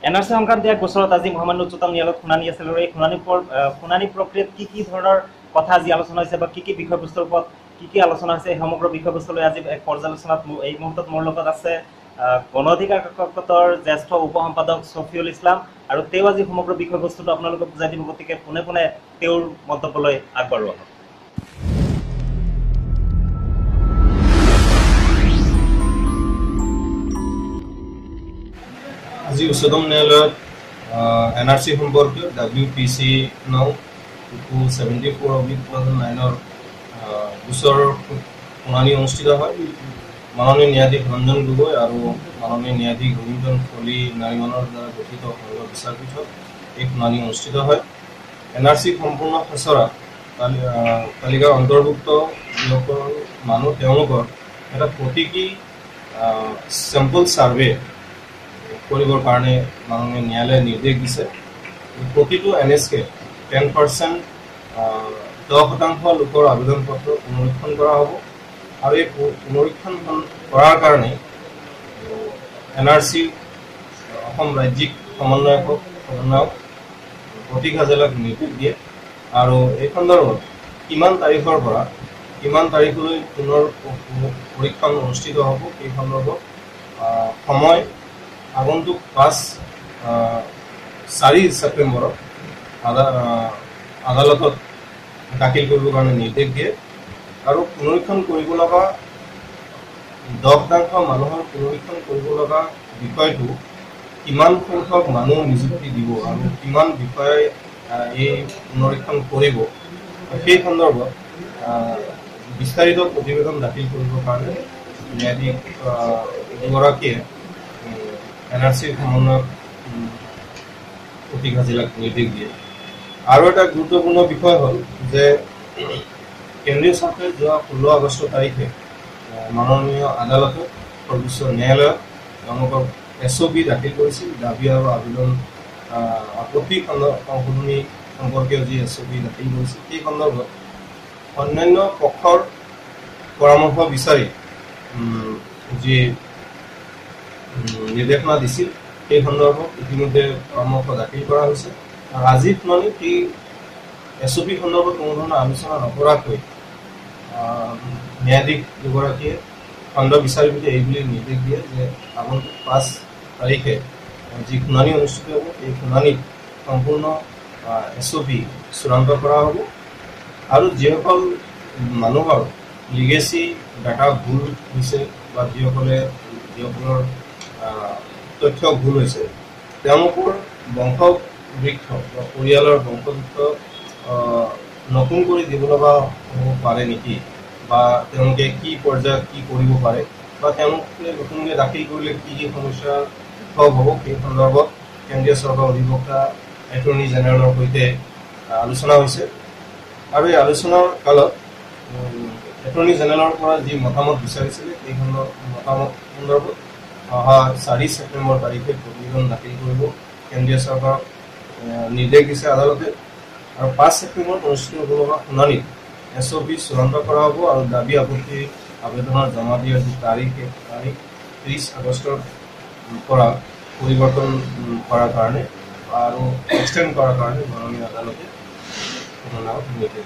NRC সংক্ৰান্তীয় এক গোচৰত আজি মহামান্য উচ্চতম ন্যায়ালয়ত শুনানি আছিল আৰু এই শুনানি প্ৰক্ৰিয়াত কি ধৰণৰ কথা আজি আলোচনা হৈছে বা কি বিষয়বস্তুৰ ওপৰত কি আলোচনা হৈছে, এই সমগ্ৰ বিষয়বস্তু লৈ আজি এক পৰ্যালোচনাত এই মুহূৰ্তত মোৰ লগত আছে গণ অধিকাৰ কক্ষৰ জ্যেষ্ঠ উপ সম্পাদক ছফিউল ইছলাম, আৰু তেওঁ আজি সমগ্ৰ বিষয়বস্তুটো আপোনালোকক বুজাই দিব। গতিকে পোনে পোনে তেওঁৰ মন্তব্যলৈ আগবাঢ়োৱা। আজি উচ্চতম ন্যায়ালয়ত এনআৰচি সম্পৰ্কীয় WPC নং 274/2009 গোচৰৰ শুনানি অনুষ্ঠিত হয়। মাননীয় ন্যায়াধীশ ৰঞ্জন গগৈ আৰু মাননীয় ন্যায়াধীশ ৰবীন্দ্ৰন ফলি নাৰিমানৰ দ্বাৰা গঠিত সংঘ বিচাৰপীঠত এই শুনানি অনুষ্ঠিত হয়। এনআৰচি সম্পূৰ্ণ খচৰা তালিকাৰ অন্তৰ্ভুক্ত যিসকল মানুহ তেওঁলোকৰ এটা প্ৰতীকী চেম্পল ছাৰ্ভে কৰিবৰ কাৰণে মাননীয় ন্যায়ালয়ে নিৰ্দেশ দিছে। প্ৰতিটো NSK 10% 10% লোকৰ আবেদন পত্ৰ পুনৰীক্ষণ কৰা হ'ব আৰু এই পুনৰীক্ষণ কৰাৰ কাৰণে NRC অসম ৰাজ্যিক সমন্বয়ক প্ৰতীক হাজেলাক নিৰ্দেশ দিয়ে আৰু এই সন্দৰ্ভত কিমান তাৰিখৰ পৰা কিমান তাৰিখলৈ পুনৰ পৰীক্ষণ অনুষ্ঠিত হ'ব এই সন্দৰ্ভত সময় আগন্তুক 4 ছেপ্টেম্বৰত আদালতত দাখিল কৰিবৰ কাৰণে নিৰ্দেশ দিয়ে আৰু পুনৰীক্ষণ কৰিব লগা 10% মানুহৰ পুনৰীক্ষণ কৰিব লগা বিষয়টো কিমান সংখ্যক মানুহ নিযুক্তি দিব আৰু কিমান বিষয়ে এই পুনৰীক্ষণ কৰিব সেই সন্দৰ্ভত বিস্তাৰিত প্ৰতিবেদন দাখিল কৰিবৰ কাৰণে ন্যায়াধীশ দুগৰাকীয়ে NRC সমন্বয়ক প্ৰতীক হাজেলাক নিৰ্দেশ দিয়ে। আৰু এটা গুৰুত্বপূৰ্ণ বিষয় হ'ল যে কেন্দ্ৰীয় চৰকাৰে যোৱা 16 আগষ্ট তাৰিখে মাননীয় আদালতত সৰ্বোচ্চ ন্যায়ালয়ত তেওঁলোকৰ SOP দাখিল কৰিছিল। দাবী আৰু আবেদন আপত্তি সংশোধনী সম্পৰ্কীয় যি SOP দাখিল কৰিছিল সেই সন্দৰ্ভত অন্যান্য পক্ষৰ পৰামৰ্শ বিচাৰি যি নিৰ্দেশনা দিছিল সেই সন্দৰ্ভত ইতিমধ্যে পৰামৰ্শ দাখিল কৰা হৈছে। আৰু আজি শুনানি সেই SOP সন্দৰ্ভত কোনো ধৰণৰ আলোচনা নকৰাকৈ ন্যায়াধীশ দুগৰাকীয়ে খণ্ড বিচাৰপীঠে এইবুলি নিৰ্দেশ দিয়ে যে আগন্তুক 5 তাৰিখে যি শুনানি অনুষ্ঠিত হ'ব এই শুনানিত সম্পূৰ্ণ SOP চূড়ান্ত কৰা হ'ব আৰু যিসকল মানুহৰ লিগেচি ডাটা ভুল হৈছে বা যিসকলৰ তথ্য ভুল হৈছে তেওঁলোকৰ বংশবৃক্ষ বা পৰিয়ালৰ বংশবৃক্ষ নতুন কৰি দিব লগা হ'ব পাৰে নেকি, বা তেওঁলোকে কি পৰ্যায়ত কি কৰিব পাৰে, বা তেওঁলোকে নতুনকৈ দাখিল কৰিলে কি সমস্যাৰ উদ্ভৱ হ'ব সেই সন্দৰ্ভত কেন্দ্ৰীয় চৰকাৰৰ অধিবক্তা এটৰ্নি জেনেৰেলৰ সৈতে আলোচনা হৈছে। আৰু এই আলোচনাৰ কালত এটৰ্নি জেনেৰেলৰ পৰা যি মতামত বিচাৰিছিলে সেই মতামত সন্দৰ্ভত অহা 4 ছেপ্টেম্বৰ তাৰিখে প্ৰতিবেদন দাখিল কৰিব কেন্দ্ৰীয় চৰকাৰক নিৰ্দেশ দিছে আদালতে। আৰু 5 ছেপ্টেম্বৰত অনুষ্ঠিত হ'ব লগা শুনানিত SOP চূড়ান্ত কৰা হ'ব আৰু দাবী আপত্তি আবেদনৰ জমা দিয়াৰ যি তাৰিখ 30 আগষ্টৰ পৰা পৰিৱৰ্তন কৰাৰ কাৰণে আৰু এক্সটেণ্ড কৰাৰ কাৰণে মাননীয় আদালতে নিৰ্দেশ